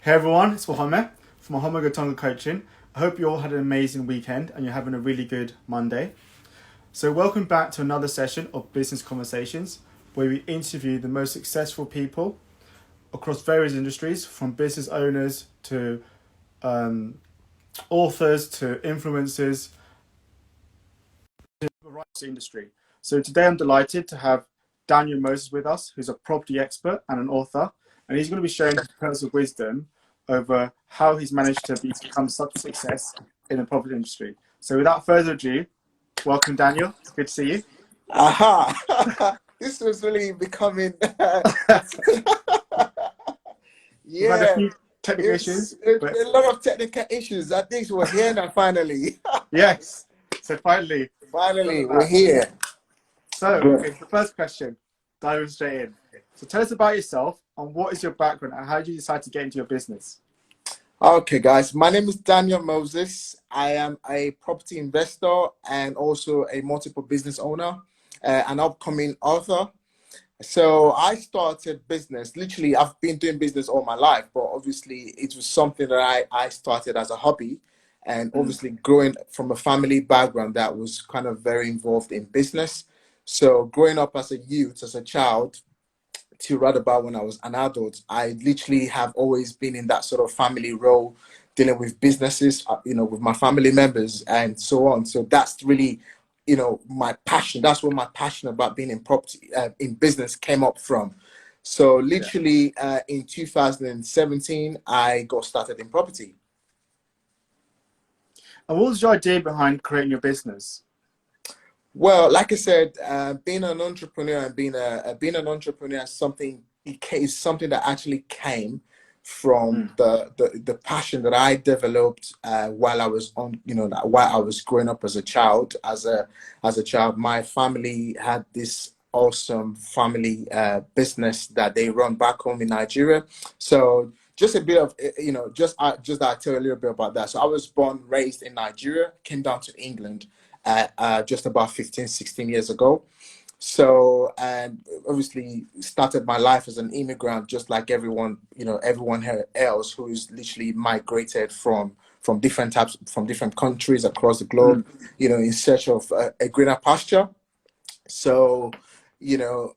Hey everyone, it's Wahome from Wahome Gitonga Coaching. I hope you all had an amazing weekend and you're having a really good Monday. So, welcome back to another session of Business Conversations where we interview the most successful people across various industries, from business owners to authors to influencers to the rights industry. So, today I'm delighted to have Daniel Moses with us, who's a property expert and an author, and he's going to be sharing his pearls of wisdom over how he's managed to become such a success in the property industry. So, without further ado, welcome, Daniel. It's good to see you. Aha! This was really becoming. We've had a Yeah, few technical issues, it's but a lot of technical issues. I think we're here now. Finally, yes. So, finally, got finally, we're that. here. So, Good. okay, the first question, diving straight in. So, tell us about yourself and what is your background and how did you decide to get into your business? Okay, guys. My name is Daniel Moses. I am a property investor and also a multiple business owner, an upcoming author. So I started business. Literally, I've been doing business all my life, but obviously it was something that I started as a hobby. And Mm, obviously growing from a family background that was kind of very involved in business. So growing up as a youth, as a child, to right about when I was an adult, I literally have always been in that sort of family role, dealing with businesses, with my family members and so on. So that's really, my passion. That's where my passion about being in property, in business came up from. So yeah. literally in 2017, I got started in property. And what was your idea behind creating your business? Well, like I said, being an entrepreneur and being an entrepreneur is something that actually came from Mm, the passion that I developed while I was while I was growing up as a child. As a child, my family had this awesome family business that they run back home in Nigeria. So just a bit of just I tell you a little bit about that. So I was born raised in Nigeria, came down to England just about 15, 16 years ago. So, and obviously started my life as an immigrant, just like everyone else who's literally migrated from different countries across the globe, mm, in search of a greener pasture. So, you know,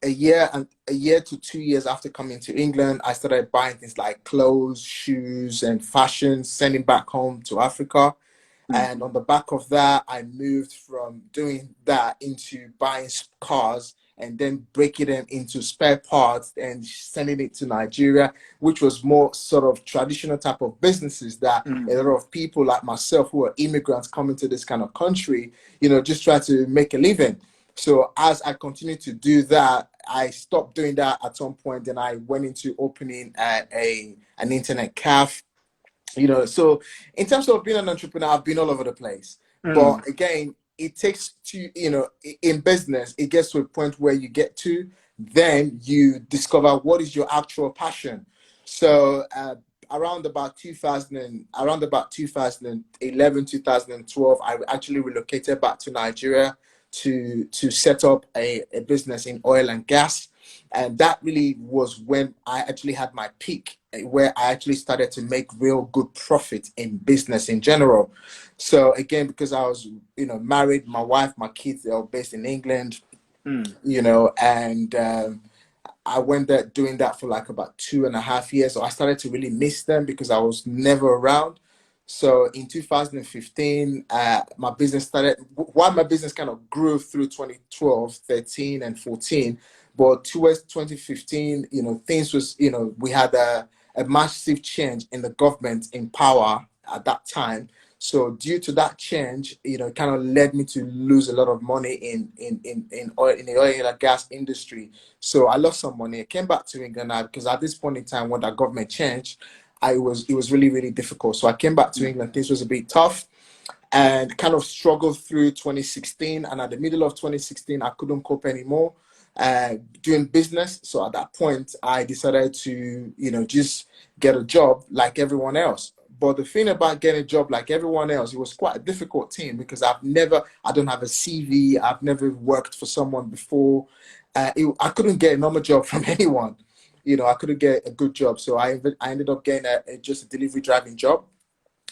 a year to 2 years after coming to England, I started buying things like clothes, shoes, and fashion, sending back home to Africa. mm. And on the back of that, I moved from doing that into buying cars and then breaking them into spare parts and sending it to Nigeria, which was more sort of traditional type of businesses that a Mm. lot of people like myself who are immigrants coming to this kind of country, just try to make a living. So as I continued to do that, I stopped doing that at some point. Then I went into opening an internet cafe. So in terms of being an entrepreneur, I've been all over the place. Mm. But again, it takes to, in business, it gets to a point where you get to, then you discover what is your actual passion. So around about 2011, 2012, I actually relocated back to Nigeria to set up a business in oil and gas. And that really was when I actually had my peak, where I actually started to make real good profit in business in general. So again, because I was, married, my wife, my kids, they're all based in England, Mm. and I went there doing that for like about 2.5 years. So I started to really miss them because I was never around. So in 2015, my business started, while my business kind of grew through 2012, 13, and 14. But towards 2015, things was, we had a massive change in the government in power at that time. So due to that change, it kind of led me to lose a lot of money in the oil and gas industry. So I lost some money. I came back to England now because at this point in time, when that government changed, it was really, really difficult. So I came back to Mm. England. Things was a bit tough and kind of struggled through 2016. And at the middle of 2016, I couldn't cope anymore doing business. So at that point, I decided to, just get a job like everyone else. But the thing about getting a job like everyone else, it was quite a difficult thing because I don't have a CV. I've never worked for someone before. I couldn't get a normal job from anyone. I couldn't get a good job. So I ended up getting just a delivery driving job.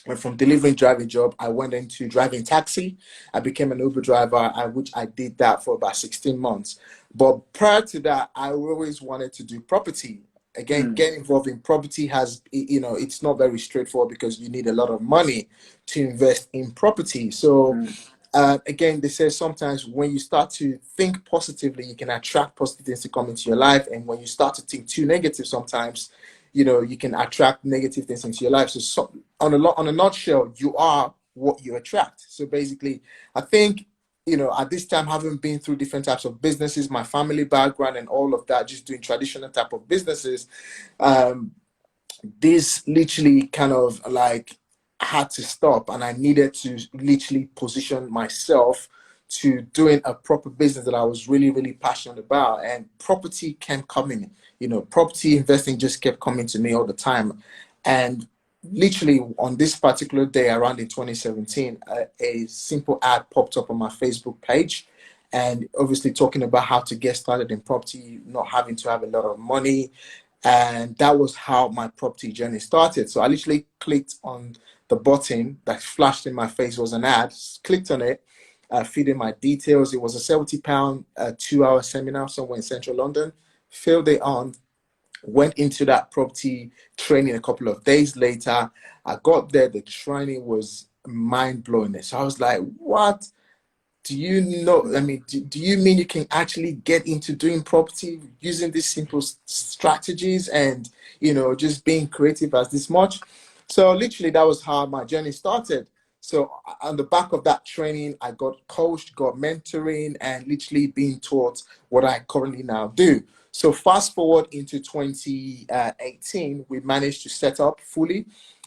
And from delivering driving job, I went into driving taxi. I became an Uber driver, which I did that for about 16 months. But prior to that, I always wanted to do property. Again, Mm, getting involved in property it's not very straightforward because you need a lot of money to invest in property. So mm, again, they say sometimes when you start to think positively, you can attract positive things to come into your life. And when you start to think too negative, sometimes, you can attract negative things into your life. So on a nutshell, you are what you attract. So basically, I think, at this time, having been through different types of businesses, my family background and all of that, just doing traditional type of businesses, um, this literally kind of like had to stop, and I needed to literally position myself to doing a proper business that I was really, really passionate about. And property kept coming, property investing just kept coming to me all the time. And literally on this particular day around in 2017, a simple ad popped up on my Facebook page, and obviously talking about how to get started in property, not having to have a lot of money. And that was how my property journey started. So I literally clicked on the button that flashed in my face, was an ad, clicked on it, feeding my details. It was a £70 2-hour seminar somewhere in central London. Filled it on, went into that property training a couple of days later. I got there, the training was mind blowing. So I was like, what? Do you know? I mean, do you mean you can actually get into doing property using these simple strategies and, just being creative as this much? So literally that was how my journey started. So on the back of that training, I got coached, got mentoring, and literally being taught what I currently now do. So fast forward into 2018, we managed to set up fully.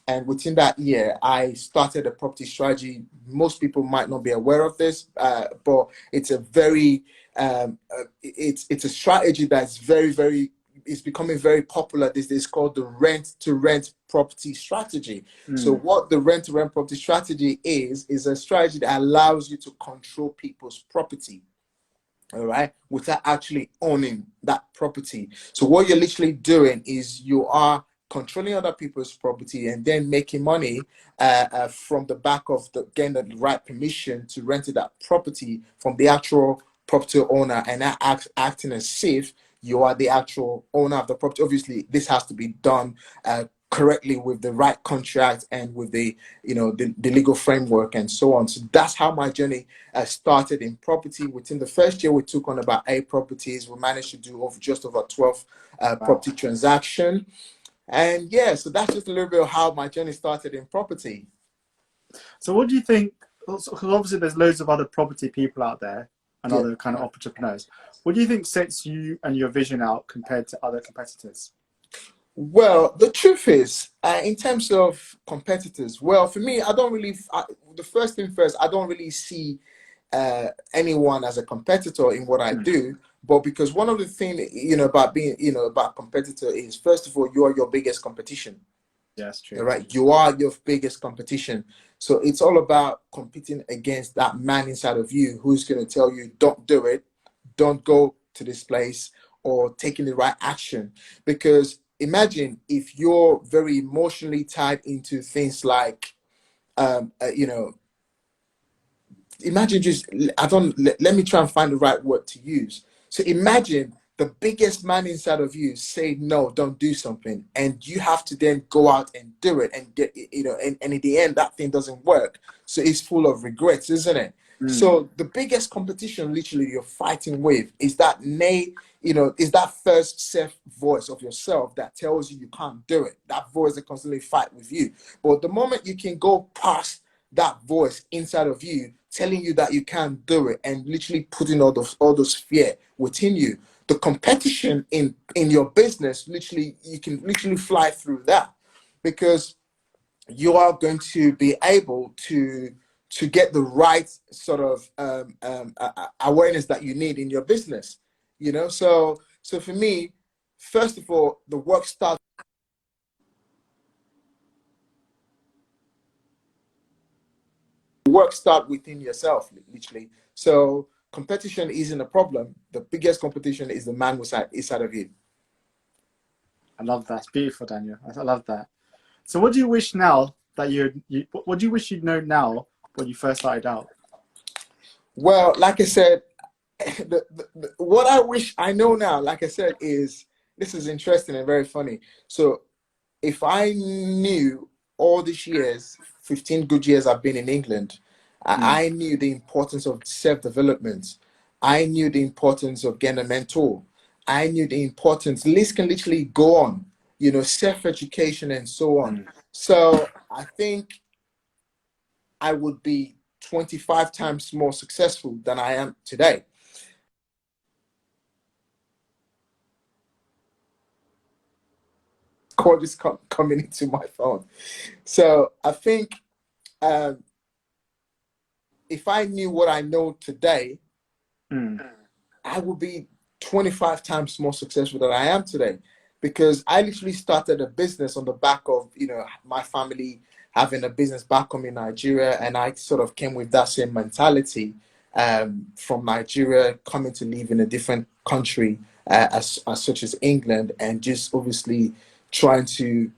And within that year, I started a property strategy. Most people might not be aware of this, but it's a very, it's a strategy that's very, very, it's becoming very popular. This is called the rent to rent property strategy. So mm. what the rent to rent property strategy is a strategy that allows you to control people's property, all right, without actually owning that property. So what you're literally doing is you are controlling other people's property and then making money from the back of getting the right permission to rent that property from the actual property owner, and acting as if you are the actual owner of the property. Obviously, this has to be done correctly with the right contract and with the legal framework and so on. So that's how my journey started in property. Within the first year, we took on about 8 properties. We managed to do just over 12 Wow. property transaction. And yeah, so that's just a little bit of how my journey started in property. So what do you think? Because obviously there's loads of other property people out there and Yeah. other kind of entrepreneurs. What do you think sets you and your vision out compared to other competitors? Well, the truth is, in terms of competitors, well, for me, the first thing first, I don't really see anyone as a competitor in what I Mm. do. But because one of the things, about being, about competitor is, first of all, you are your biggest competition. Yeah, that's true. All right, you are your biggest competition. So it's all about competing against that man inside of you who's going to tell you, don't do it, don't go to this place, or taking the right action. Because imagine if you're very emotionally tied into things like, um, uh, you know, imagine just I don't let me try and find the right word to use. So imagine the biggest man inside of you say no, don't do something, and you have to then go out and do it and get and in the end that thing doesn't work. So it's full of regrets, isn't it? Mm. So the biggest competition literally you're fighting with is that is that first self voice of yourself that tells you you can't do it. That voice that constantly fight with you. But the moment you can go past that voice inside of you telling you that you can't do it and literally putting all those fear within you, the competition in your business, literally you can literally fly through that, because you are going to be able to get the right sort of awareness that you need in your business. So for me, first of all, the work start within yourself, literally. So competition isn't a problem. The biggest competition is the man inside of you. I love that. It's beautiful, Daniel. I love that. So what do you wish now that what do you wish you'd known now when you first started out? Well, like I said, what I wish I know now, like I said, is this is interesting and very funny. So if I knew all these years, 15 good years I've been in England, Mm, I knew the importance of self-development. I knew the importance of getting a mentor. I knew the importance, list can literally go on, self-education and so on. mm. So I think I would be 25 times more successful than I am today. Call just coming into my phone. So I think um, if I knew what I know today, Mm, I would be 25 times more successful than I am today, because I literally started a business on the back of, my family having a business back home in Nigeria. And I sort of came with that same mentality from Nigeria, coming to live in a different country as such as England, and just obviously trying to,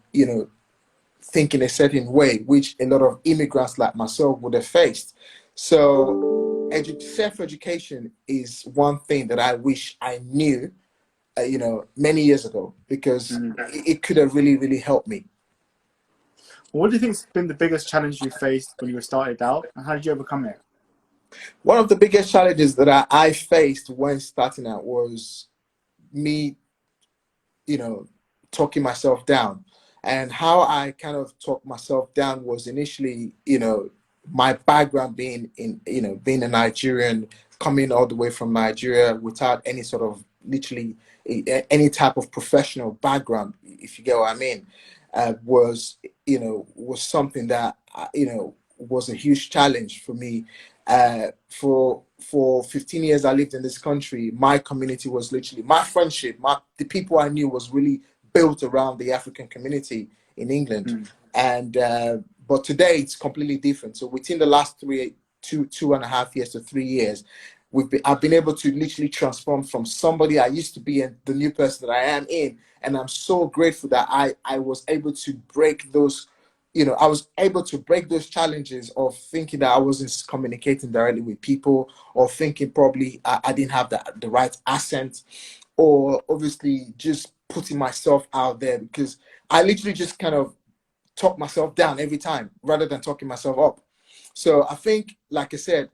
think in a certain way, which a lot of immigrants like myself would have faced. So, self-education is one thing that I wish I knew, many years ago, because mm. it could have really, really helped me. What do you think's been the biggest challenge you faced when you were started out, and how did you overcome it? One of the biggest challenges that I faced when starting out was me, talking myself down. And how I kind of talked myself down was initially, my background being being a Nigerian, coming all the way from Nigeria without any sort of literally any type of professional background, if you get what I mean, was something that was a huge challenge for me. For 15 years I lived in this country, my community was literally my friendship, the people I knew was really built around the African community in England. Mm, And but today it's completely different. So within the last 2.5 years to 3 years, I've been able to literally transform from somebody I used to be and the new person that I am in. And I'm so grateful that I was able to break those, I was able to break those challenges of thinking that I wasn't communicating directly with people, or thinking probably I didn't have the right accent, or obviously just putting myself out there, because I literally just kind of talk myself down every time rather than talking myself up. So I think, like I said,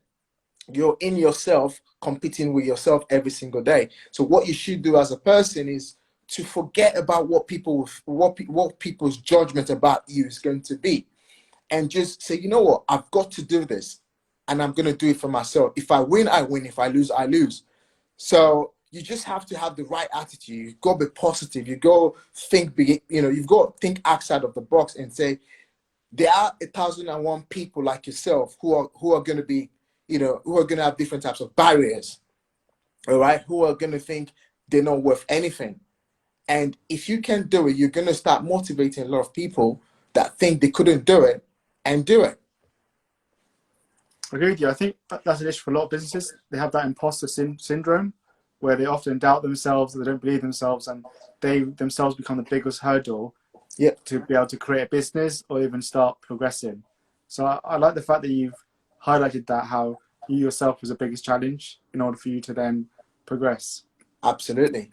you're in yourself, competing with yourself every single day. So what you should do as a person is to forget about what people's judgment about you is going to be, and just say, you know what, I've got to do this, and I'm going to do it for myself. If I win, I win. If I lose, I lose. So you just have to have the right attitude. You've got to be positive. You go think big, you've got to think outside of the box and say, there are 1,001 people like yourself who are going to be, who are going to have different types of barriers, all right, who are going to think they're not worth anything. And if you can do it, you're going to start motivating a lot of people that think they couldn't do it and do it. I agree with you. I think that's an issue for a lot of businesses. They have that imposter syndrome, where they often doubt themselves, they don't believe themselves, and they themselves become the biggest hurdle Yeah, to be able to create a business or even start progressing. So I like the fact that you've highlighted that, how you yourself was the biggest challenge in order for you to then progress. absolutely.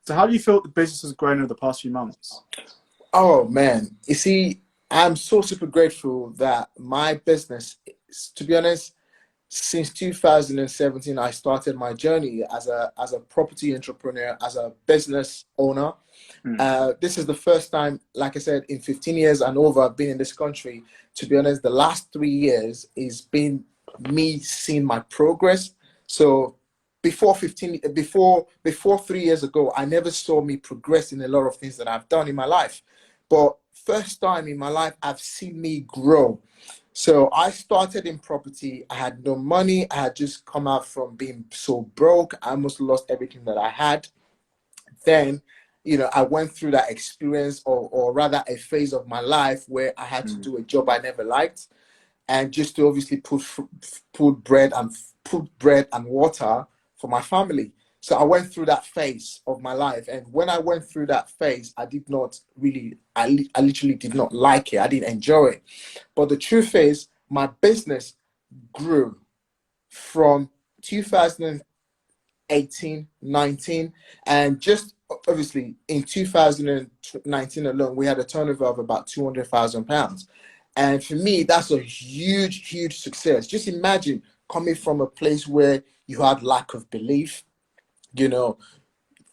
So how do you feel the business has grown over the past few months? Oh man, you see, I'm so super grateful that my business, to be honest, since 2017, I started my journey as a property entrepreneur, as a business owner. Mm, This is the first time, like I said, in 15 years and over, I've been in this country. To be honest, the last 3 years is been me seeing my progress. So before 3 years ago, I never saw me progress in a lot of things that I've done in my life. But first time in my life, I've seen me grow. So I started in property. I had no money. I had just come out from being so broke. I almost lost everything that I had. Then, I went through that experience, or rather a phase of my life where I had to mm, do a job I never liked, and just to obviously put bread and water for my family. So I went through that phase of my life. And when I went through that phase, I did not really, I literally did not like it. I didn't enjoy it. But the truth is, my business grew from 2018, 19, and just obviously in 2019 alone, we had a turnover of about £200,000. And for me, that's a huge, huge success. Just imagine coming from a place where you had lack of belief. You know,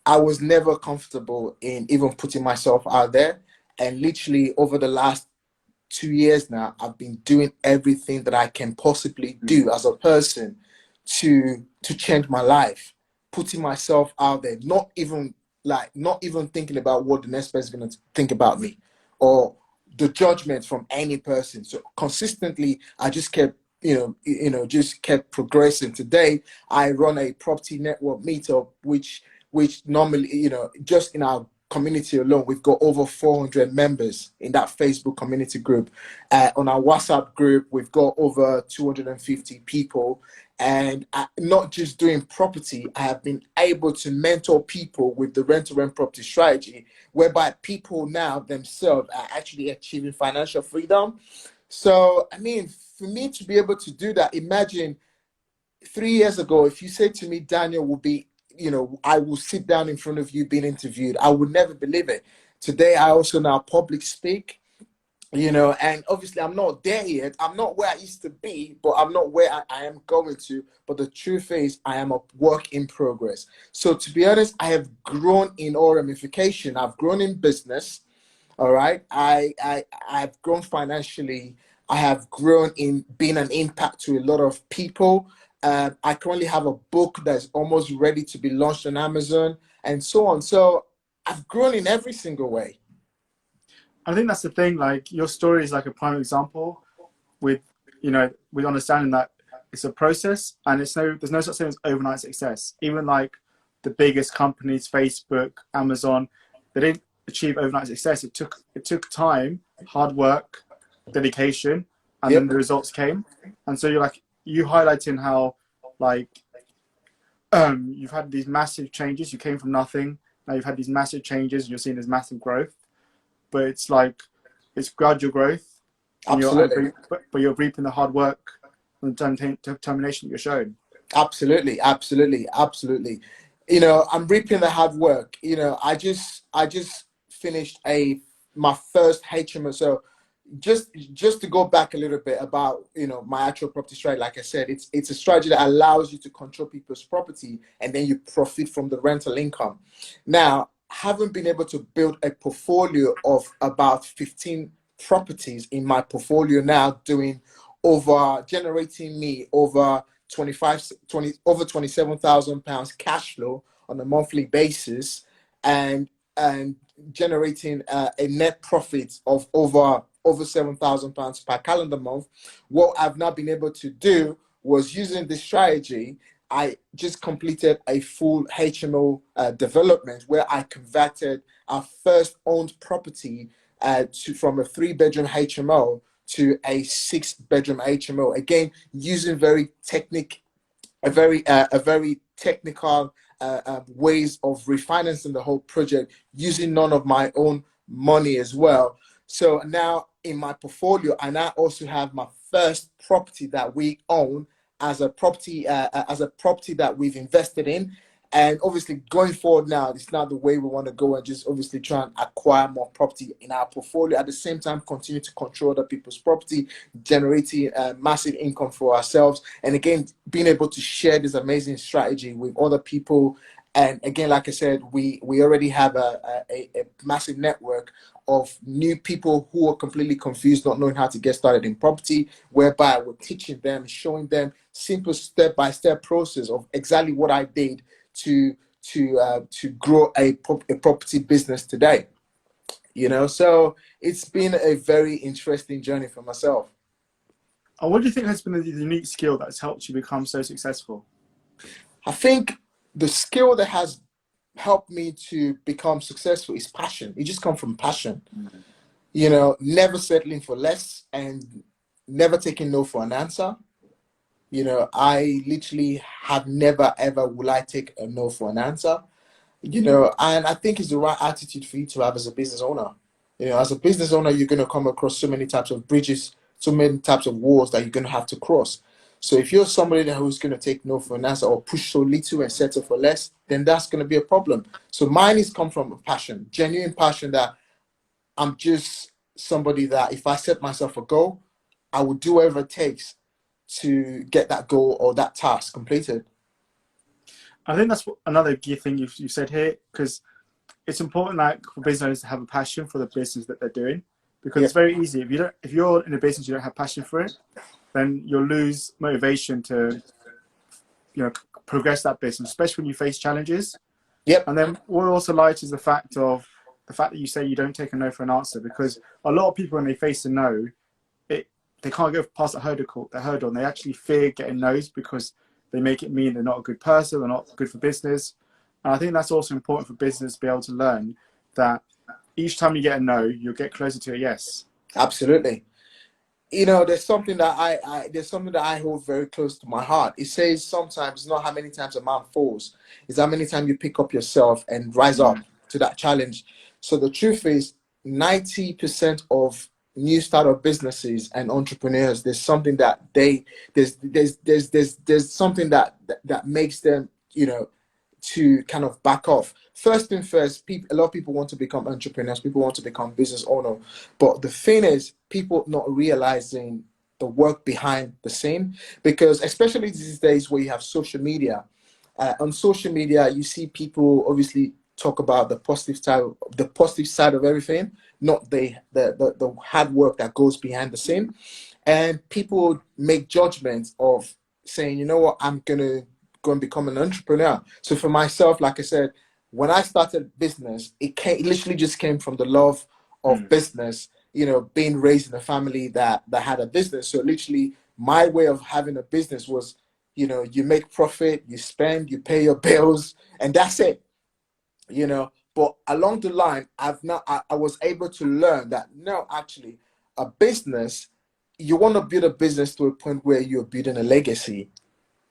I was never comfortable in even putting myself out there. And literally over the last 2 years now, I've been doing everything that I can possibly do as a person to change my life, putting myself out there, not even thinking about what the next person is going to think about me or the judgment from any person. So consistently, I just kept just kept progressing. Today, I run a property network meetup, which normally, just in our community alone, we've got over 400 members in that Facebook community group. On our WhatsApp group, we've got over 250 people. And not just doing property, I have been able to mentor people with the rent-to-rent property strategy, whereby people now themselves are actually achieving financial freedom. So, I mean, for me to be able to do that, imagine 3 years ago, if you said to me, Daniel will be, I will sit down in front of you being interviewed, I would never believe it. Today, I also now public speak, and obviously I'm not there yet. I'm not where I used to be, but I'm not where I am going to. But the truth is, I am a work in progress. So to be honest, I have grown in all ramification. I've grown in business. All right. I've grown financially. I have grown in being an impact to a lot of people. I currently have a book that's almost ready to be launched on Amazon and so on. So I've grown in every single way. I think that's the thing. Like your story is like a prime example with, with understanding that it's a process and there's no such thing as overnight success. Even like the biggest companies, Facebook, Amazon, they didn't achieve overnight success. It took time, hard work, dedication, and then Yep. the results came. And so you highlighting how like you've had these massive changes. You came from nothing. Now you've had these massive changes and you're seeing this massive growth. But it's gradual growth, and Absolutely. but you're reaping the hard work and determination that you're showing. Absolutely. Absolutely. Absolutely. I'm reaping the hard work. I just finished my first HMO. So just to go back a little bit about my actual property strategy, like I said, it's a strategy that allows you to control people's property and then you profit from the rental income. Now, having been able to build a portfolio of about 15 properties in my portfolio now, generating me over 27,000 pounds cash flow on a monthly basis, and generating a net profit of over 7,000 pounds per calendar month. What I've now been able to do was, using this strategy, I just completed a full HMO development where I converted our first owned property from a 3-bedroom HMO to a 6-bedroom HMO. Again, using a very technical ways of refinancing the whole project, using none of my own money as well. So now in my portfolio, I now also have my first property that we own as a property that we've invested in. And obviously going forward now, it's not the way we want to go, and just obviously try and acquire more property in our portfolio. At the same time, continue to control other people's property, generating massive income for ourselves. And again, being able to share this amazing strategy with other people. And again, like I said, we already have a massive network of new people who are completely confused, not knowing how to get started in property, whereby we're teaching them, showing them simple step-by-step process of exactly what I did to grow a property business today. So it's been a very interesting journey for myself. What do you think has been the unique skill that's helped you become so successful? I think the skill that has helped me to become successful is passion. It just comes from passion. Never settling for less and never taking no for an answer. You know, I literally have never ever will I take a no for an answer. You know, and I think it's the right attitude for you to have as a business owner. You know, as a business owner, you're going to come across so many types of bridges, so many types of walls that you're going to have to cross. So if you're somebody that who's going to take no for an answer or push so little and settle for less, then that's going to be a problem. So mine is come from a passion, genuine passion, that I'm just somebody that if I set myself a goal, I will do whatever it takes to get that goal or that task completed. I think that's another key thing you said here, because it's important, like, for business owners to have a passion for the business that they're doing, because Yeah. it's very easy if you're in a business you don't have passion for it, then you'll lose motivation to progress that business, especially when you face challenges. Yep. And then what also light is the fact that you say you don't take a no for an answer, because a lot of people when they face a no, it they can't go past the hurdle, and they actually fear getting no's because they make it mean they're not a good person, they're not good for business. And I think that's also important for business to be able to learn that each time you get a no, you'll get closer to a yes. Absolutely. You know, there's something that I hold very close to my heart. It says sometimes it's not how many times a man falls, it's how many times you pick up yourself and rise up Mm. to that challenge. So the truth is, 90% of new startup businesses and entrepreneurs, there's something that there's something that makes them, you know, to kind of back off. First thing first, a lot of people want to become entrepreneurs, people want to become business owner, but the thing is, people not realizing the work behind the scene, because especially these days where you have social media, on social media you see people obviously talk about the positive side of everything, not the hard work that goes behind the scene. And people make judgments of saying, you know what, I'm gonna go and become an entrepreneur. So for myself, like I said, when I started business, it literally just came from the love of Mm. business. You know, being raised in a family that had a business. So literally, my way of having a business was, you know, you make profit, you spend, you pay your bills, and that's it. You know, but along the line, I was able to learn that no, actually, a business, you want to build a business to a point where you're building a legacy.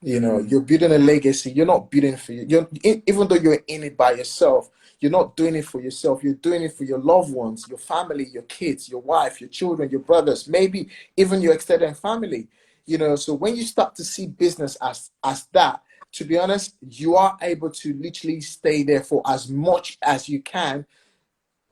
You know, Mm. you're building a legacy. You're not building for you. Even though you're in it by yourself, you're not doing it for yourself. You're doing it for your loved ones, your family, your kids, your wife, your children, your brothers, maybe even your extended family. You know, so when you start to see business as that, to be honest, you are able to literally stay there for as much as you can,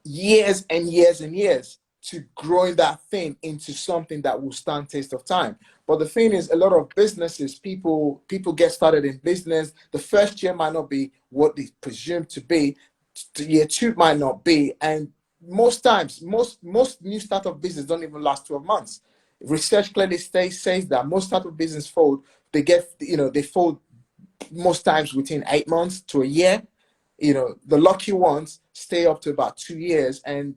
years and years and years, to growing that thing into something that will stand test of time. But the thing is, a lot of businesses, people get started in business. The first year might not be what they presume to be. The year two might not be, and most times, most new startup business don't even last 12 months. Research clearly says that most startup business fold. They fold most times within 8 months to a year. You know, the lucky ones stay up to about 2 years, and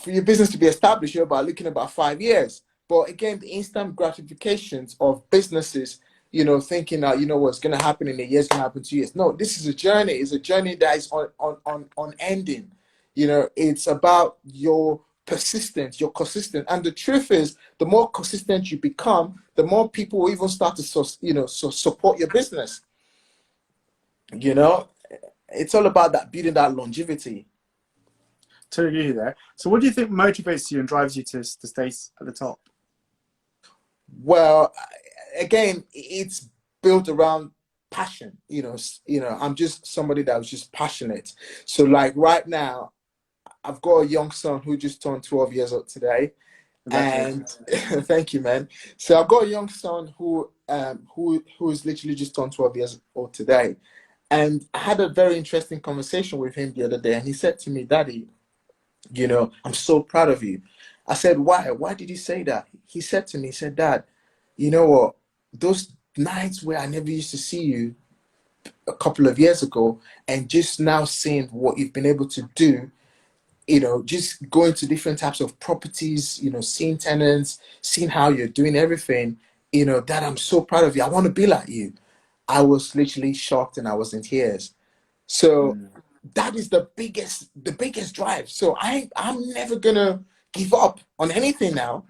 for your business to be established, you're about looking about 5 years. But again, the instant gratifications of businesses, you know, thinking that, you know, what's going to happen in a year is going to happen 2 years. No, this is a journey. It's a journey that is on ending. You know, it's about your persistence, your consistent. And the truth is, the more consistent you become, the more people will even start to, support your business. You know, it's all about that building that longevity. Totally agree there. So what do you think motivates you and drives you to stay at the top? Well, again, it's built around passion. I'm just somebody that was just passionate. So, like right now, I've got a young son who just turned 12 years old today, and Congratulations. thank you, man. So I've got a young son who's literally just turned 12 years old today, and I had a very interesting conversation with him the other day, and he said to me, "Daddy, I'm so proud of you." I said, "Why? Why did you say that?" He said to me, he said, "Dad, you know what? Those nights where I never used to see you a couple of years ago, and just now seeing what you've been able to do, just going to different types of properties, seeing tenants, seeing how you're doing everything, Dad, I'm so proud of you. I want to be like you." I was literally shocked and I was in tears. So Mm. that is the biggest drive. So I'm never gonna give up on anything now,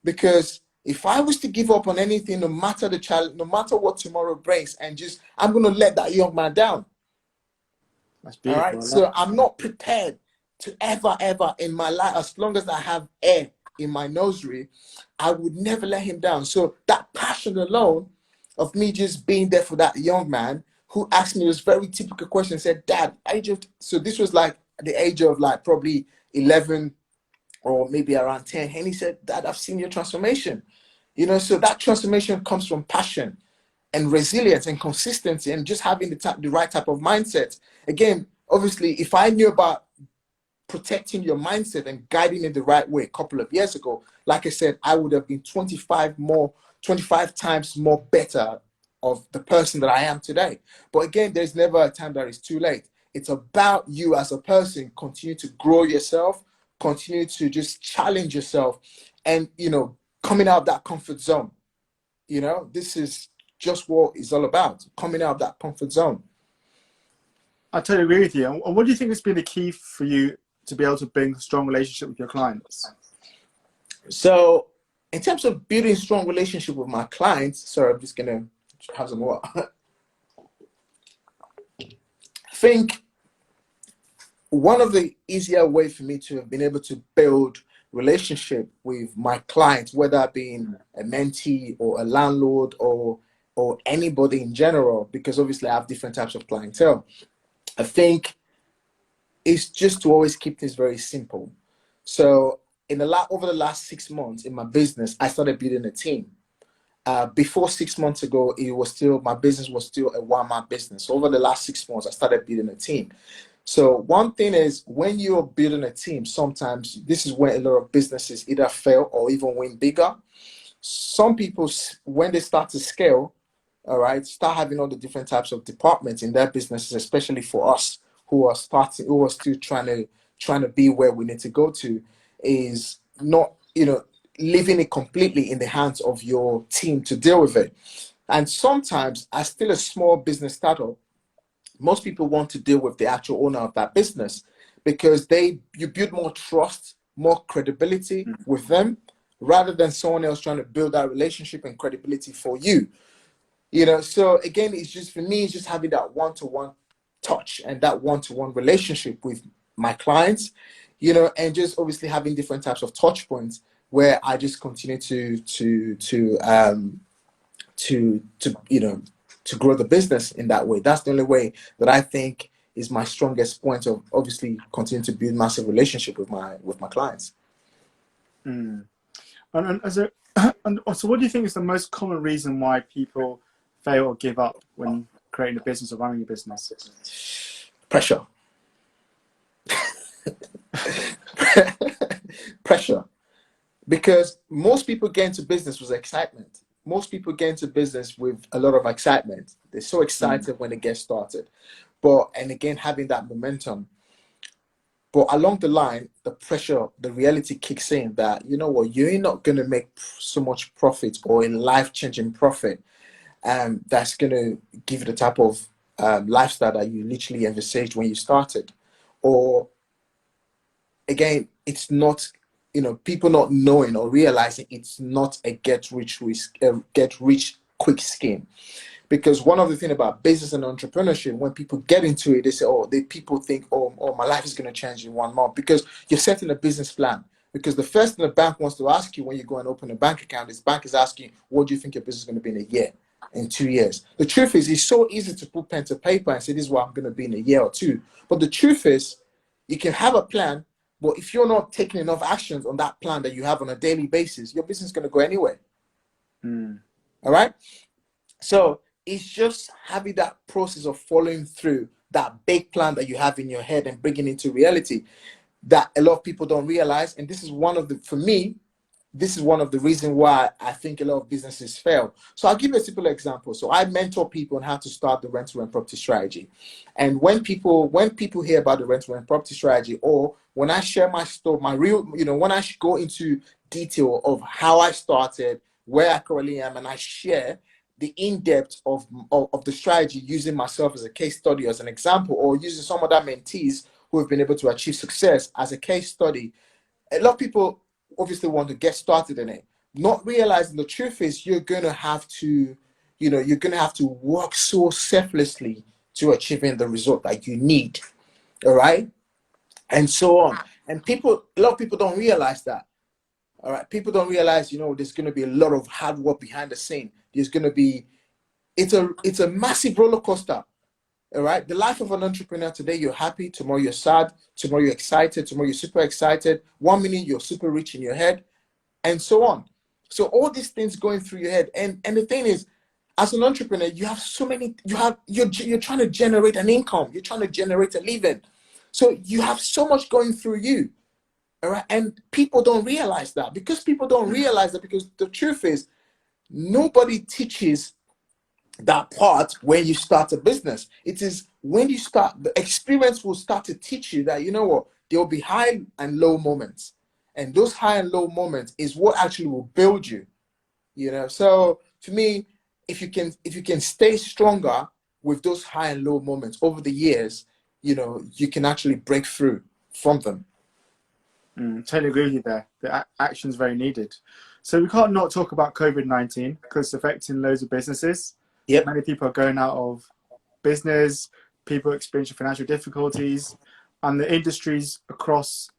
because If I was to give up on anything, no matter the challenge, no matter what tomorrow brings, and just I'm going to let that young man down. That's All beautiful. right. I love So I'm not prepared to ever in my life, as long as I have air in my nursery, I would never let him down. So that passion alone of me just being there for that young man who asked me this very typical question, said, Dad, so this was like the age of like probably 11 or maybe around 10. And he said, Dad, I've seen your transformation. So that transformation comes from passion and resilience and consistency and just having the right type of mindset. Again, obviously, if I knew about protecting your mindset and guiding it the right way a couple of years ago, like I said, I would have been 25 times more better of the person that I am today. But again, there's never a time that is too late. It's about you as a person, continue to grow yourself, continue to just challenge yourself, and coming out of that comfort zone. This is just what it's all about, coming out of that comfort zone. I totally agree with you. And what do you think has been the key for you to be able to build a strong relationship with your clients? So in terms of building strong relationship with my clients, sorry, I'm just gonna have some water. I think one of the easier way for me to have been able to build relationship with my clients, whether being a mentee or a landlord or anybody in general, because obviously I have different types of clientele, I think it's just to always keep things very simple. So over the last 6 months in my business, I started building a team. Before 6 months ago, my business was still a one-man business. So over the last 6 months, I started building a team. So one thing is, when you're building a team, sometimes this is where a lot of businesses either fail or even win bigger. Some people, when they start to scale, all right, start having all the different types of departments in their businesses, especially for us who are still trying to be where we need to go to, is not, leaving it completely in the hands of your team to deal with it. And sometimes, as still a small business startup, most people want to deal with the actual owner of that business, because you build more trust, more credibility with them, rather than someone else trying to build that relationship and credibility for you. So again, it's just, for me, it's just having that one-to-one touch and that one-to-one relationship with my clients, and just obviously having different types of touch points where I just continue to grow the business in that way. That's the only way that I think is my strongest point of obviously continue to build massive relationship with my clients. Mm. And so what do you think is the most common reason why people fail or give up when creating a business or running a business? Pressure. Pressure. Because most people get into business with excitement. Most people get into business with a lot of excitement. They're so excited when they get started. And again, having that momentum. But along the line, the pressure, the reality kicks in that, you're not going to make so much profit or a life-changing profit that's going to give you the type of lifestyle that you literally envisaged when you started. Or again, it's not, people not knowing or realizing it's not a get rich quick scheme. Because one of the things about business and entrepreneurship, when people get into it, they say, people think, my life is going to change in 1 month, because you're setting a business plan. Because the first thing the bank wants to ask you when you go and open a bank account is, bank is asking, what do you think your business is going to be in a year, in 2 years? The truth is, it's so easy to put pen to paper and say, this is what I'm going to be in a year or two. But the truth is, you can have a plan, but if you're not taking enough actions on that plan that you have on a daily basis, your business is going to go anywhere. All right? So it's just having that process of following through that big plan that you have in your head and bringing it into reality that a lot of people don't realize. And this is for me, this is one of the reasons why I think a lot of businesses fail. So I'll give you a simple example. So I mentor people on how to start the rent-to-rent property strategy. And when people hear about the rent-to-rent property strategy, or when I share my story, when I go into detail of how I started, where I currently am, and I share the in-depth of the strategy using myself as a case study, as an example, or using some other mentees who have been able to achieve success as a case study, a lot of people obviously want to get started in it. not realizing the truth is you're going to have to, you're going to have to work so selflessly to achieving the result that you need. All right. And so on. And a lot of people don't realize that. All right. People don't realize, there's going to be a lot of hard work behind the scene. There's going to be, it's a massive roller coaster. All right. The life of an entrepreneur today, you're happy. Tomorrow you're sad. Tomorrow you're excited. Tomorrow you're super excited. 1 minute you're super rich in your head, and so on. So all these things going through your head. And the thing is, as an entrepreneur, you have so many, you're trying to generate an income. You're trying to generate a living. So you have so much going through you. All right. And people don't realize that, because people don't realize that, because the truth is nobody teaches that part when you start a business. It is when you start, the experience will start to teach you that, there will be high and low moments. And those high and low moments is what actually will build you. So for me, if you can stay stronger with those high and low moments over the years, you can actually break through from them. Totally agree with you there. The action is very needed. So we can't not talk about COVID-19 because it's affecting loads of businesses. Yep. Many people are going out of business, people experiencing financial difficulties, and the industries across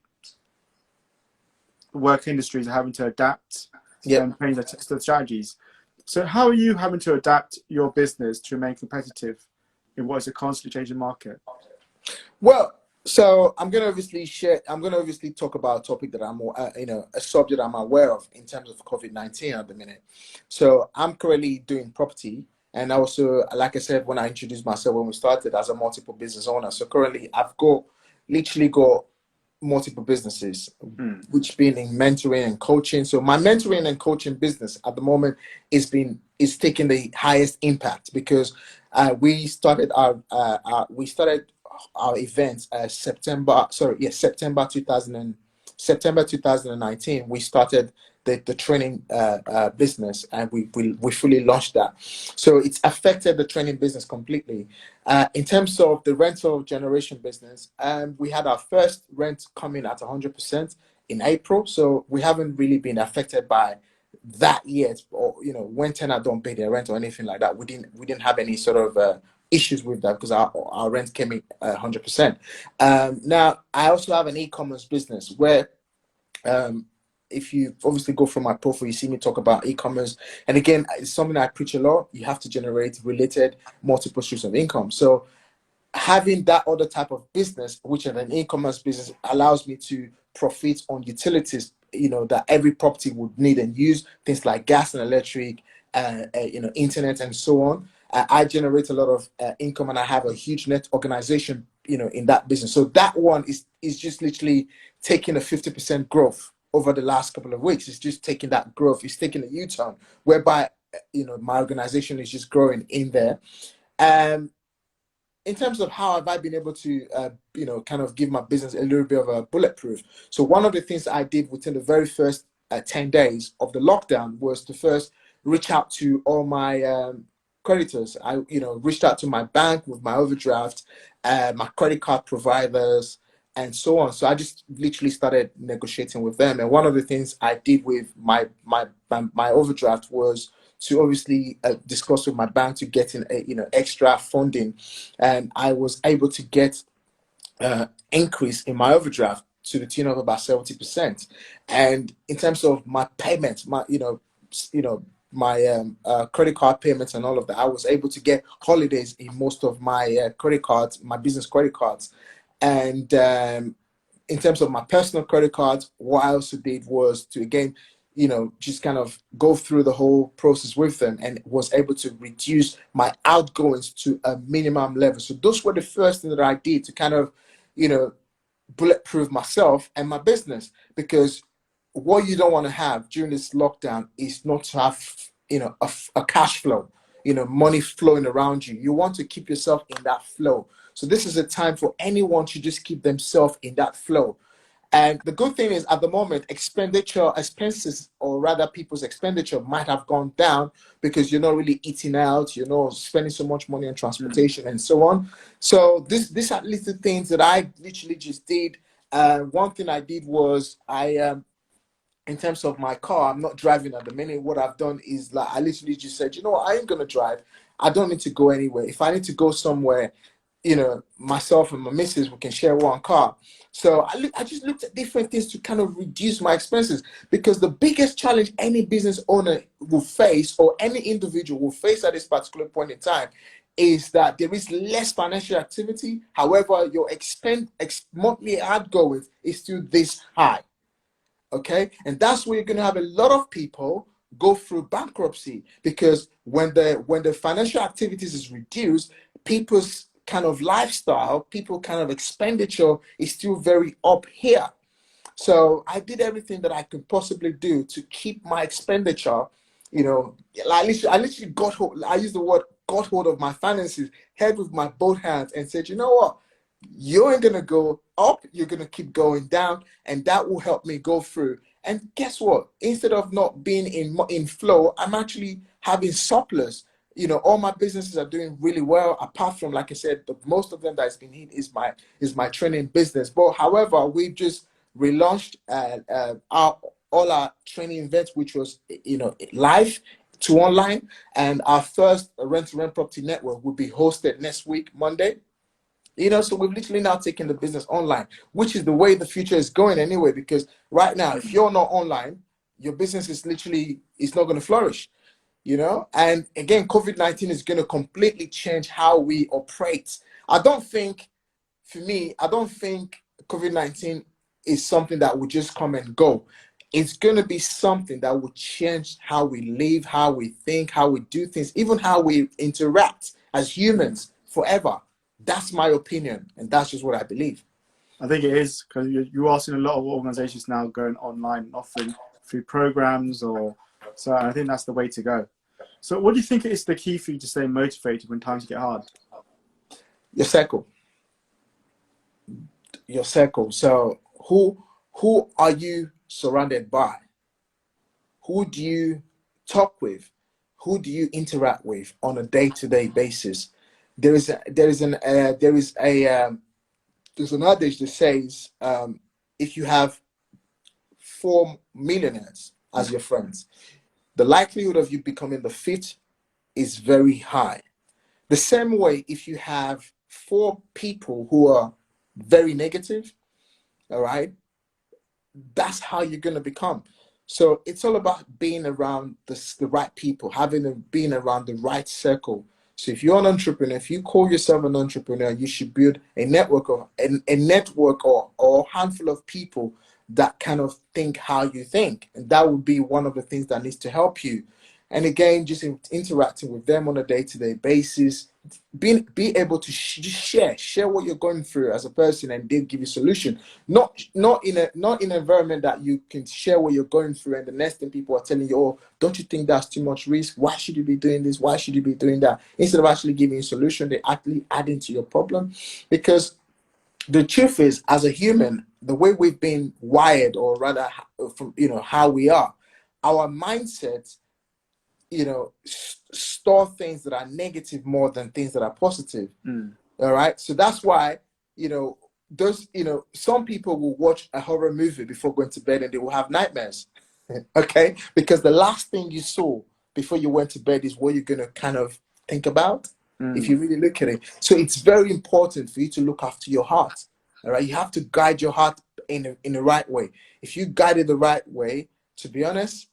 the work industries are having to adapt and change their strategies. So how are you having to adapt your business to remain competitive in what is a constantly changing market? Well, so I'm going to obviously talk about a topic that I'm, a subject I'm aware of in terms of COVID-19 at the minute. So I'm currently doing property. And also, like I said, when I introduced myself when we started, as a multiple business owner. So currently I've literally got multiple businesses, which being in mentoring and coaching. So my mentoring and coaching business at the moment is taking the highest impact, because we started our events September 2019. We started the training business, and we fully launched that. So it's affected the training business completely. In terms of the rental generation business, we had our first rent coming at 100% in April. So we haven't really been affected by that yet, or when tenants don't pay their rent or anything like that. We didn't have any sort of issues with that, because our rent came in 100%. Now I also have an e-commerce business where if you obviously go from my profile, you see me talk about e-commerce. And again, it's something I preach a lot. You have to generate related multiple streams of income. So having that other type of business, which is an e-commerce business, allows me to profit on utilities, that every property would need and use, things like gas and electric, internet and so on. I generate a lot of income, and I have a huge net organization, in that business. So that one is just literally taking a 50% growth over the last couple of weeks. It's just taking that growth. It's taking a U-turn, whereby, my organization is just growing in there. In terms of how have I been able to, kind of give my business a little bit of a bulletproof. So one of the things I did within the very first 10 days of the lockdown was to first reach out to all my creditors. I, reached out to my bank with my overdraft, my credit card providers, and so on. So I just literally started negotiating with them. And one of the things I did with my overdraft was to obviously discuss with my bank to get in extra funding, and I was able to get increase in my overdraft to the tune of about 70%. And in terms of my payments, my my credit card payments and all of that, I was able to get holidays in most of my credit cards, my business credit cards. And in terms of my personal credit cards, what I also did was to, again, just kind of go through the whole process with them, and was able to reduce my outgoings to a minimum level. So those were the first thing that I did to kind of, bulletproof myself and my business. Because what you don't want to have during this lockdown is not to have, a cash flow, money flowing around you. You want to keep yourself in that flow. So this is a time for anyone to just keep themselves in that flow. And the good thing is, at the moment, expenses, or rather people's expenditure, might have gone down, because you're not really eating out, you're not spending so much money on transportation and so on. So these are little things that I literally just did. One thing I did was in terms of my car, I'm not driving at the minute. What I've done is like I literally just said, you know what, I ain't gonna drive. I don't need to go anywhere. If I need to go somewhere, you know, myself and my missus, we can share one car. So I just looked at different things to kind of reduce my expenses, because the biggest challenge any business owner will face, or any individual will face at this particular point in time, is that there is less financial activity. However, your monthly outgoing is still this high. Okay, and that's where you're going to have a lot of people go through bankruptcy, because when the financial activities is reduced, people's kind of lifestyle, people kind of expenditure is still very up here. So I did everything that I could possibly do to keep my expenditure, you know, I literally got hold, I use the word got hold of my finances, held with my both hands, and said, you know what, you ain't gonna go up, you're gonna keep going down, and that will help me go through. And guess what? Instead of not being in flow, I'm actually having surplus. You know, all my businesses are doing really well. Apart from, like I said, most of them that's been hit is my training business. But however, we've just relaunched all our training events, which was, you know, live to online, and our first rent-to-rent property network will be hosted next week, Monday. You know, so we've literally now taken the business online, which is the way the future is going anyway. Because right now, if you're not online, your business is literally, it's not going to flourish. You know, and again, COVID-19 is going to completely change how we operate. I don't think, for me, I don't think COVID-19 is something that will just come and go. It's going to be something that will change how we live, how we think, how we do things, even how we interact as humans forever. That's my opinion, and that's just what I believe. I think it is, because you are seeing a lot of organizations now going online and offering free programs, or so. I think that's the way to go. So what do you think is the key for you to stay motivated when times get hard? Your circle. Your circle. So who are you surrounded by? Who do you talk with? Who do you interact with on a day-to-day basis? There's an adage that says, if you have 4 millionaires as your friends, the likelihood of you becoming the fifth is very high. The same way, if you have 4 people who are very negative, all right, that's how you're going to become. So it's all about being around the right people, being around the right circle. So if you're an entrepreneur, if you call yourself an entrepreneur, you should build a network or a handful of people that kind of think how you think, and that would be one of the things that needs to help you. And again, just interacting with them on a day-to-day basis, be able to just share what you're going through as a person, and they'll give you solution. Not in an environment that you can share what you're going through, and the next thing people are telling you, oh, don't you think that's too much risk? Why should you be doing this? Why should you be doing that? Instead of actually giving you a solution, they actually add into your problem. Because the truth is, as a human, the way we've been wired, or rather from, you know, how we are, our mindset, you know, store things that are negative more than things that are positive. All right. So that's why, you know, some people will watch a horror movie before going to bed, and they will have nightmares. Okay. Because the last thing you saw before you went to bed is what you're going to kind of think about, if you really look at it. So it's very important for you to look after your heart. All right. You have to guide your heart in the right way. If you guide it the right way, to be honest,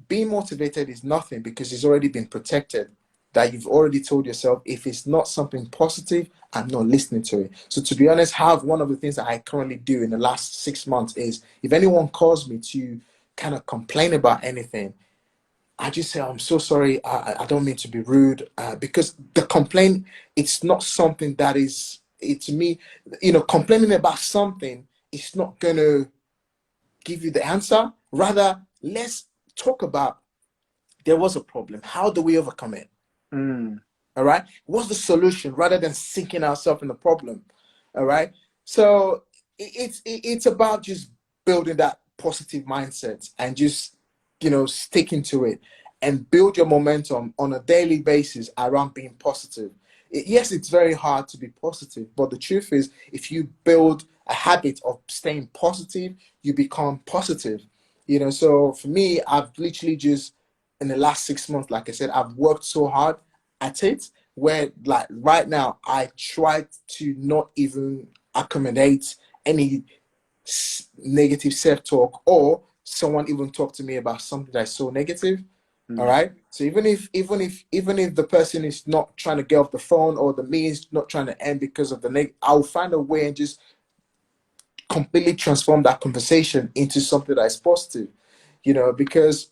being motivated is nothing, because it's already been protected. That you've already told yourself, if it's not something positive, I'm not listening to it. So to be honest, one of the things that I currently do in the last 6 months is, if anyone calls me to kind of complain about anything, I just say, I'm so sorry, I don't mean to be rude, because the complaint, it's not something that is, to me, you know, complaining about something, it's not going to give you the answer. Rather, let's talk about, there was a problem, how do we overcome it? All right, what's the solution, rather than sinking ourselves in the problem? All right, so it's about just building that positive mindset, and just, you know, sticking to it, and build your momentum on a daily basis around being positive. Yes, it's very hard to be positive, but the truth is, if you build a habit of staying positive, you become positive. You know, so for me, I've literally just in the last 6 months, like I said, I've worked so hard at it where like right now I try to not even accommodate any negative self-talk or someone even talk to me about something that's so negative. All Mm. right. So even if the person is not trying to get off the phone or the meeting is not trying to end because of I'll find a way and just completely transform that conversation into something that is positive. You know, because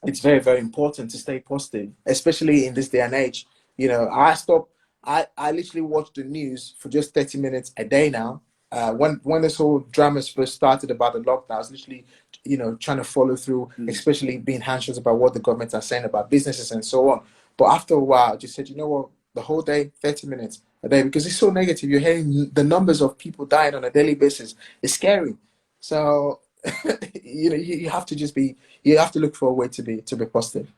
it's very, very important to stay positive, especially in this day and age. You know, I literally watch the news for just 30 minutes a day now. When this whole drama first started about the lockdown, I was literally, you know, trying to follow through, Mm. especially being anxious about what the government are saying about businesses and so on. But after a while, I just said, you know what, the whole day, 30 minutes a day, because it's so negative. You're hearing the numbers of people dying on a daily basis. It's scary. So, you know, you have to just be, you have to look for a way to be positive.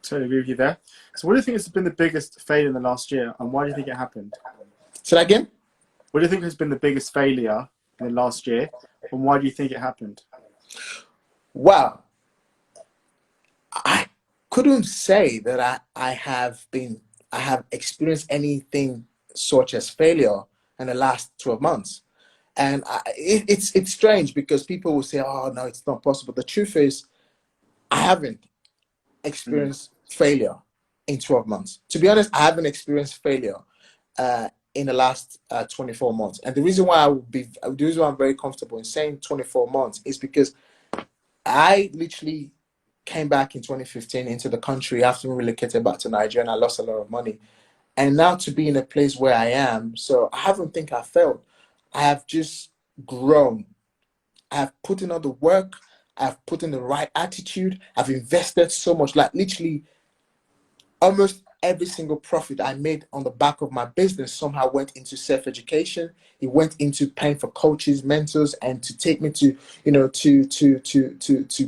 Totally agree with you there. So what do you think has been the biggest failure in the last year, and why do you think it happened? So that again? What do you think has been the biggest failure in the last year, and why do you think it happened? Wow, I couldn't say that I have experienced anything such as failure in the last 12 months. And it's strange because people will say, "Oh no, it's not possible." The truth is, I haven't Mm. experienced failure in 12 months. To be honest, I haven't experienced failure in the last 24 months. And the reason why I'm very comfortable in saying 24 months is because I literally came back in 2015 into the country after we relocated back to Nigeria and I lost a lot of money. And now to be in a place where I am, so I haven't think I failed. I have just grown. I have put in all the work. I've put in the right attitude. I've invested so much, like literally almost every single profit I made on the back of my business somehow went into self-education. It went into paying for coaches, mentors, and to take me to, you know, to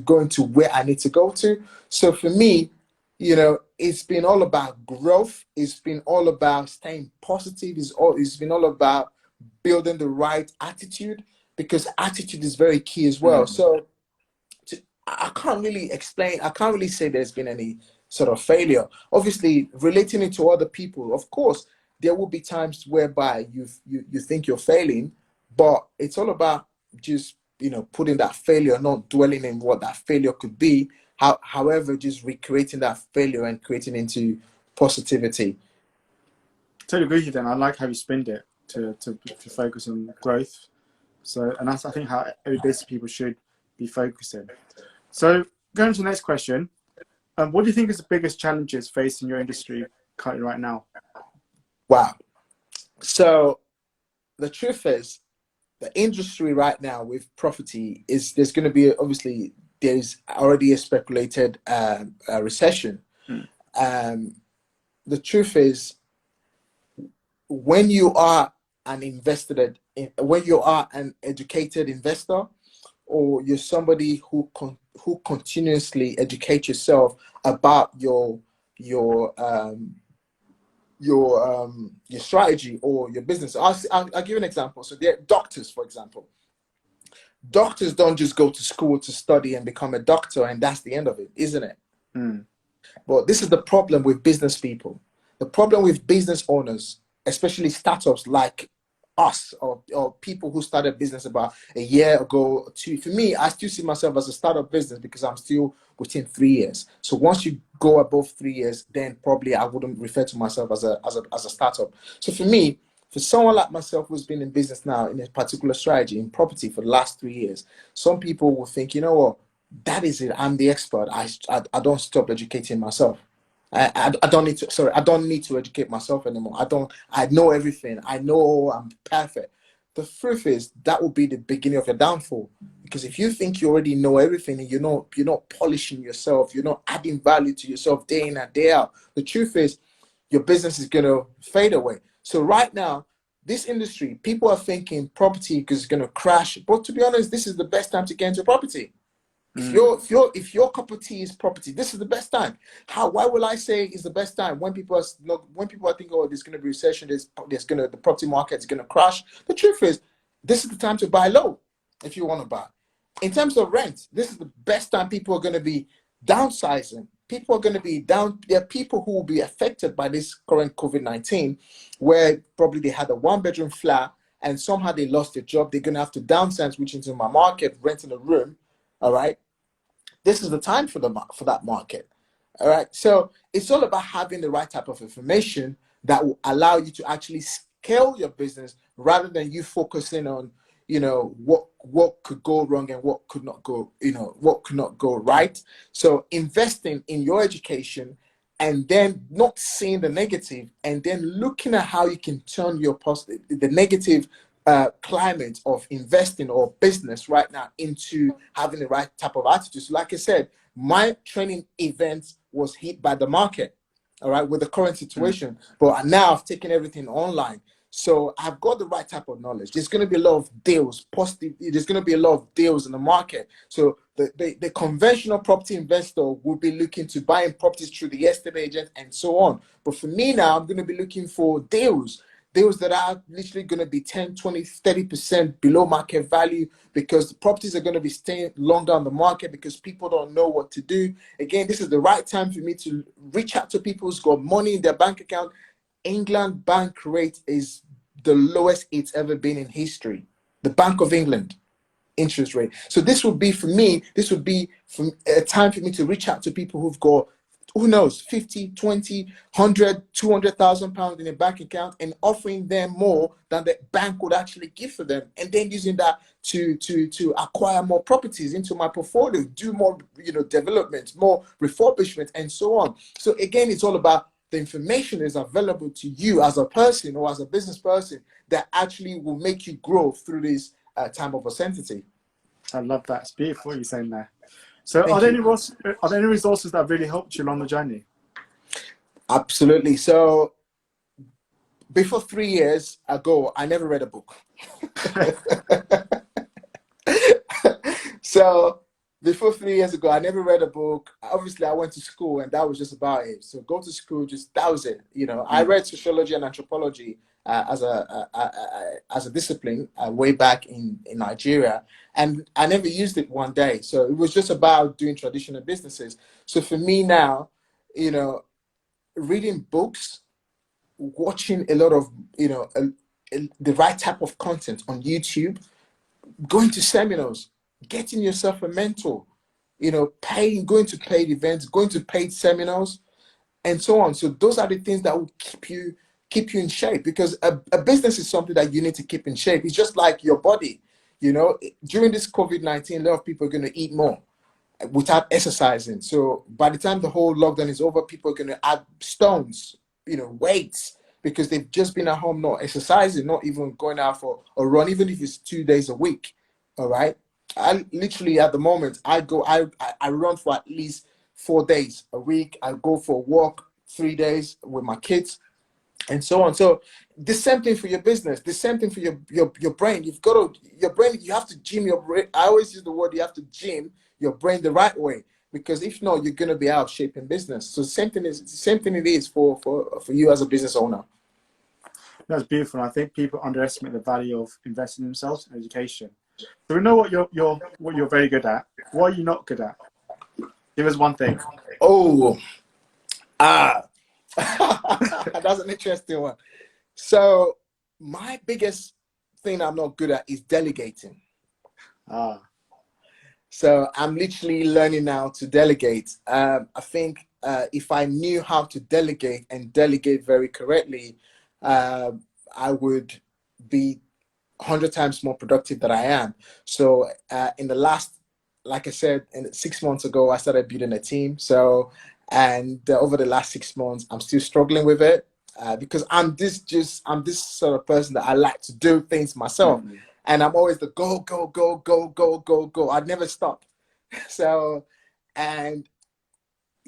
go into where I need to go to. So for me, you know, it's been all about growth. It's been all about staying positive. It's been all about building the right attitude because attitude is very key as well. Mm. So I can't really explain. I can't really say there's been any sort of failure. Obviously, relating it to other people, of course, there will be times whereby you think you're failing, but it's all about just putting that failure, not dwelling in what that failure could be. However, just recreating that failure and creating into positivity. Totally agree with you. Then I like how you spinned it to focus on growth. So, and that's I think how every business people should be focusing. So, going to the next question, what do you think is the biggest challenges facing your industry currently right now? Wow. So the truth is, the industry right now with property is there's going to be obviously there's already a speculated recession. Mm. Um, the truth is, when you are when you are an educated investor, or you're somebody who continuously educate yourself about your strategy or your business. I'll give you an example. So there are doctors, for example. Doctors don't just go to school to study and become a doctor and that's the end of it, isn't it? Mm. But this is the problem with business people. The problem with business owners, especially startups like us or people who started business about a year ago or two. For me, I still see myself as a startup business because I'm still within 3 years. So once you go above 3 years, then probably I wouldn't refer to myself as a startup. So for me, for someone like myself who's been in business now in a particular strategy in property for the last 3 years, some people will think, you know what, that is it. I'm the expert. I don't stop educating myself. I don't need to. Sorry, I don't need to educate myself anymore. I don't. I know everything. I know I'm perfect. The truth is that will be the beginning of your downfall. Because if you think you already know everything and you're not polishing yourself, you're not adding value to yourself day in and day out. The truth is, your business is gonna fade away. So right now, this industry, people are thinking property is gonna crash. But to be honest, this is the best time to get into property. If Mm. your cup of tea is property, this is the best time. Why will I say is the best time when people are thinking, oh, there's going to be recession, the property market is going to crash. The truth is, this is the time to buy low if you want to buy. in terms of rent, this is the best time people are going to be downsizing. People are going to be down. There are people who will be affected by this current COVID-19, where probably they had a one-bedroom flat and somehow they lost their job. They're going to have to downsize, which into my market, renting a room. All right. This is the time for that market. All right. So it's all about having the right type of information that will allow you to actually scale your business rather than you focusing on, what could go wrong and what could not go, what could not go right. So investing in your education and then not seeing the negative and then looking at how you can turn your the negative climate of investing or business right now into having the right type of attitude. So like I said, my training event was hit by the market, all right, with the current situation. But now I've taken everything online. So I've got the right type of knowledge. There's going to be a lot of deals, positive. There's going to be a lot of deals in the market. So the conventional property investor will be looking to buying properties through the estate agent and so on. But for me now, I'm going to be looking for deals that are literally going to be 10, 20, 30% below market value because the properties are going to be staying longer on the market because people don't know what to do. Again, this is the right time for me to reach out to people who's got money in their bank account. England bank rate is the lowest it's ever been in history. The Bank of England interest rate. So this would be a time for me to reach out to people who've got, who knows, 50, 20, 100, 200,000 pounds in a bank account and offering them more than the bank would actually give for them. And then using that to acquire more properties into my portfolio, do more, development, more refurbishment and so on. So again, it's all about the information is available to you as a person or as a business person that actually will make you grow through this time of uncertainty. I love that. It's beautiful what you're saying there. So Thank are there you. any resources that have really helped you along the journey? Absolutely. So before 3 years ago, I never read a book. So before 3 years ago, I never read a book. Obviously, I went to school and that was just about it. So go to school, that was it. I read sociology and anthropology as a discipline way back in Nigeria, and I never used it one day. So it was just about doing traditional businesses. So for me now, reading books, watching a lot of the right type of content on YouTube, going to seminars, getting yourself a mentor, going to paid events, going to paid seminars, and so on. So those are the things that will keep you in shape, because a business is something that you need to keep in shape. It's just like your body. During this COVID-19, a lot of people are going to eat more without exercising. So by the time the whole lockdown is over, people are going to add stones, weights, because they've just been at home not exercising, not even going out for a run, even if it's 2 days a week. All right. I literally at the moment I run for at least 4 days a week. I go for a walk 3 days with my kids and so on. So the same thing for your business, the same thing for your brain. Your brain, you have to gym your brain. I always use the word, you have to gym your brain the right way, because if not, you're going to be out of shape in business. So the same thing it is for you as a business owner. That's beautiful. I think people underestimate the value of investing in themselves in education. So we know what you're very good at. What are you not good at? Give us one thing. Oh, that's an interesting one. So my biggest thing I'm not good at is delegating. So I'm literally learning now to delegate. I think if I knew how to delegate and delegate very correctly, I would be 100 times more productive than I am. So in the last, like I said, 6 months ago, I started building a team. So, and over the last 6 months, I'm still struggling with it because I'm this sort of person that I like to do things myself. Mm-hmm. And I'm always the go, go, go, go, go, go, go. I never stop. So, and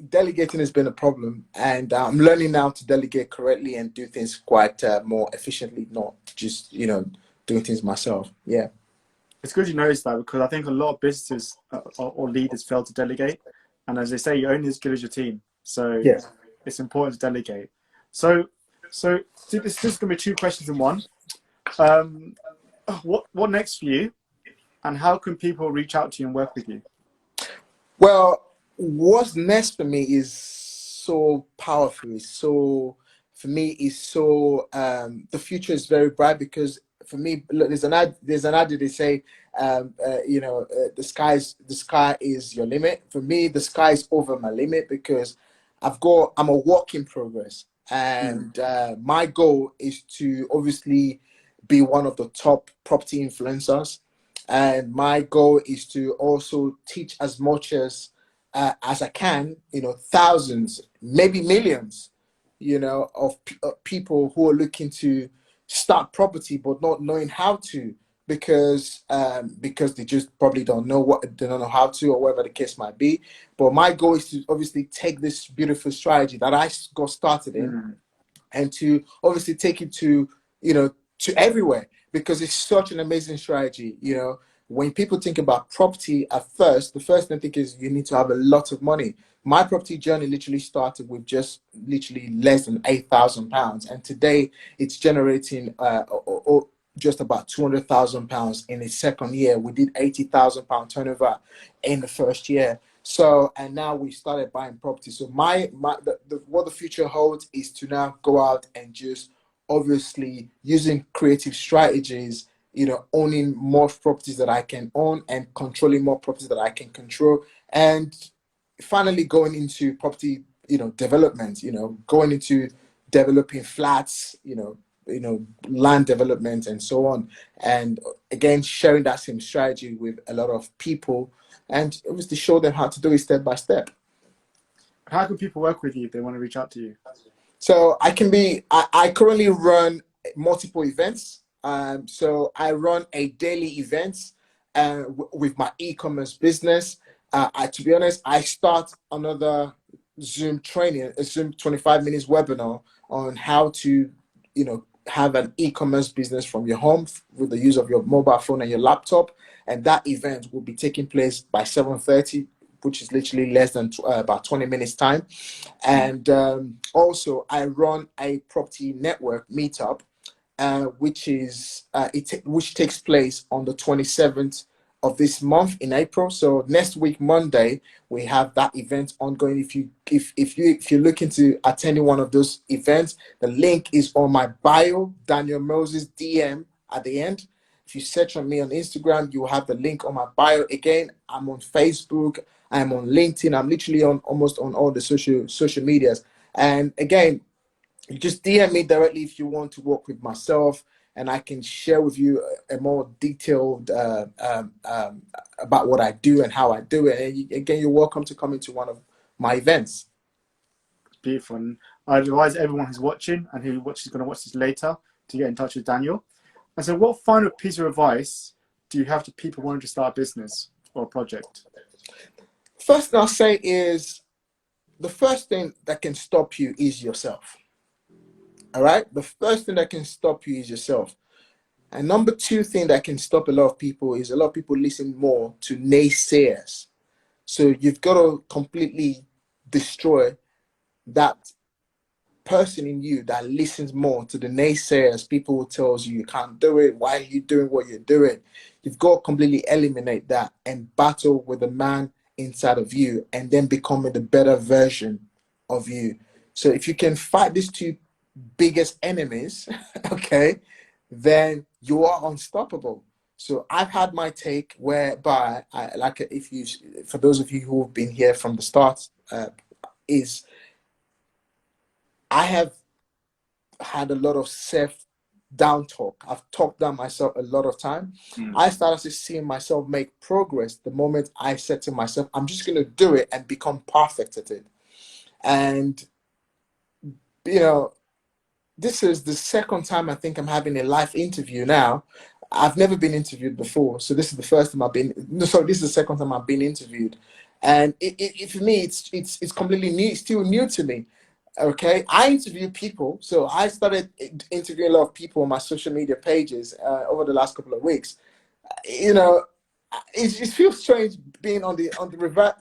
delegating has been a problem, and I'm learning now to delegate correctly and do things quite more efficiently, not just doing things myself. Yeah, It's good you noticed that, because I think a lot of businesses or leaders fail to delegate, and as they say, you're only as good as your team. So yeah. it's important to delegate. So this is going to be two questions in one. What next for you? And how can people reach out to you and work with you? Well, what's next for me is so powerful. It's so for me is so the future is very bright because for me, look, there's an ad that they say the sky is your limit. For me, the sky is over my limit because I'm a work in progress, Mm. and my goal is to obviously be one of the top property influencers, and my goal is to also teach as much as I can, thousands, maybe millions, of people who are looking to start property but not knowing how to because they just probably they don't know how to, or whatever the case might be. But my goal is to obviously take this beautiful strategy that I got started in Mm. and to obviously take it to everywhere because it's such an amazing strategy. When people think about property at first, the first thing I think is you need to have a lot of money. My property journey literally started with just literally less than £8,000, and today it's generating just about £200,000 in its second year. We did £80,000 turnover in the first year. So, and now we started buying property. So what the future holds is to now go out and just obviously using creative strategies, owning more properties that I can own and controlling more properties that I can control. And finally going into property, development, going into developing flats, land development and so on. And again, sharing that same strategy with a lot of people and obviously show them how to do it step by step. How can people work with you if they want to reach out to you? So I currently run multiple events. So I run a daily event with my e-commerce business. To be honest, I start another Zoom training, a Zoom 25 minutes webinar on how to, have an e-commerce business from your home with the use of your mobile phone and your laptop. And that event will be taking place by 7:30, which is literally less than about 20 minutes time. Mm. And also, I run a property network meetup, which takes place on the 27th of this month in April. So next week, Monday, we have that event ongoing. If you're looking to attend one of those events, the link is on my bio, Daniel Moses DM at the end. If you search on me on Instagram, you will have the link on my bio. Again, I'm on Facebook, I'm on LinkedIn, I'm literally on almost on all the social medias. And again, you just DM me directly if you want to work with myself, and I can share with you a more detailed about what I do and how I do it. And again, you're welcome to come into one of my events. Beautiful. And I advise everyone who's watching and who watches going to watch this later to get in touch with Daniel. And so, what final piece of advice do you have to people wanting to start a business or a project? First thing I'll say is the first thing that can stop you is yourself. All right? The first thing that can stop you is yourself. And number two thing that can stop a lot of people is a lot of people listen more to naysayers. So you've got to completely destroy that person in you that listens more to the naysayers, people who tells you can't do it, why are you doing what you're doing. You've got to completely eliminate that and battle with the man inside of you and then becoming the better version of you. So if you can fight these two biggest enemies, okay, then you are unstoppable. So I've had my take whereby I like if you for those of you who have been here from the start, is I have had a lot of self down talk. I've talked down myself a lot of time. Mm. I started to see myself make progress the moment I said to myself, I'm just going to do it and become perfect at it. And, you know, this is the second time I think I'm having a live interview now. I've never been interviewed before. So this is the first time I've been, no, sorry, this is the second time I've been interviewed. And for me, it's completely new, it's still new to me. Okay, I interview people, so I started interviewing a lot of people on my social media pages over the last couple of weeks. You know, it feels strange being on the reverse.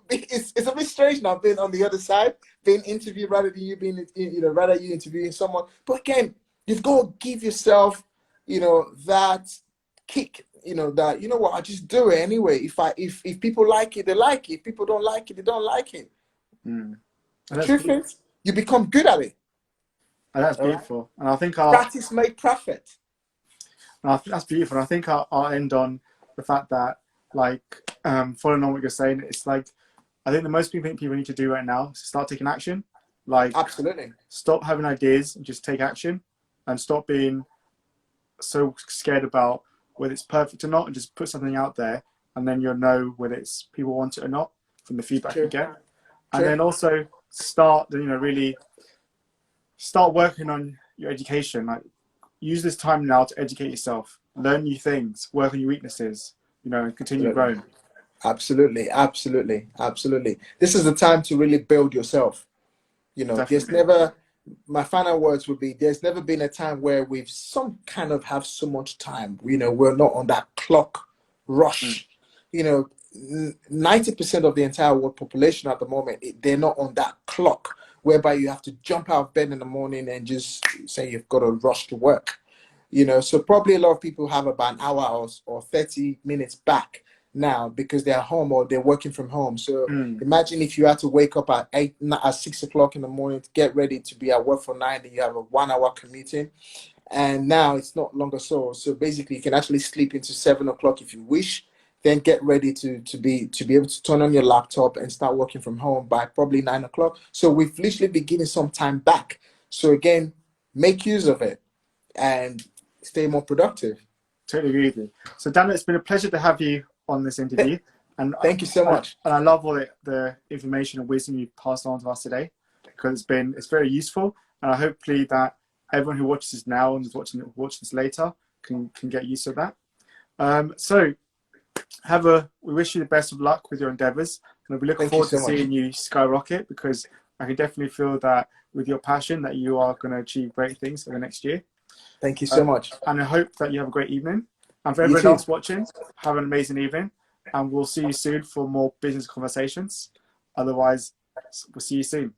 It's a bit strange now being on the other side, being interviewed rather than you being rather you interviewing someone. But again, you've got to give yourself that kick, you know, that, you know what, I just do it anyway. If people like it, they like it. If people don't like it, they don't like it. Mm. The And that's truth beautiful. is, you become good at it. And that's All right. beautiful. And I think our Practice make perfect. that's beautiful. And I think I'll end on the fact that, like, following on what you're saying, it's like, I think the most people need to do right now is start taking action. Like, Absolutely. stop having ideas and just take action, and stop being so scared about whether it's perfect or not, and just put something out there, and then you'll know whether it's people want it or not from the feedback you True. get. And True. then also start, really start working on your education. Like, use this time now to educate yourself, learn new things, work on your weaknesses, and continue Absolutely. growing. Absolutely. Absolutely. Absolutely. This is the time to really build yourself. You know, Definitely. my final words would be, there's never been a time where we've some kind of have so much time. You know, we're not on that clock Mm. rush. You know, 90% of the entire world population at the moment, they're not on that clock whereby you have to jump out of bed in the morning and just say you've got to rush to work. You know, so probably a lot of people have about an hour or 30 minutes back now because they're home or they're working from home. So Mm. imagine if you had to wake up at 6 o'clock in the morning to get ready to be at work for 9, and you have a 1 hour commuting. And now it's not longer so. So basically, you can actually sleep into 7 o'clock if you wish. Then get ready to be able to turn on your laptop and start working from home by probably 9 o'clock. So we've literally been getting some time back. So again, make use of it and stay more productive. Totally agree with you. So, Daniel, it's been a pleasure to have you on this interview, and Thank you so much. I love all the information and wisdom you've passed on to us today, because it's very useful, and I hopefully that everyone who watches this now and is watch this later can get use of that. So, we wish you the best of luck with your endeavors, and we look Thank you forward to so much. seeing you skyrocket, because I can definitely feel that with your passion that you are going to achieve great things for the next year. Thank you so much. And I hope that you have a great evening. And for You everyone too. else watching, have an amazing evening. And we'll see you soon for more business conversations. Otherwise, we'll see you soon.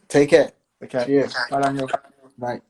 Take care. Okay. Cheers. Bye, Daniel. Bye.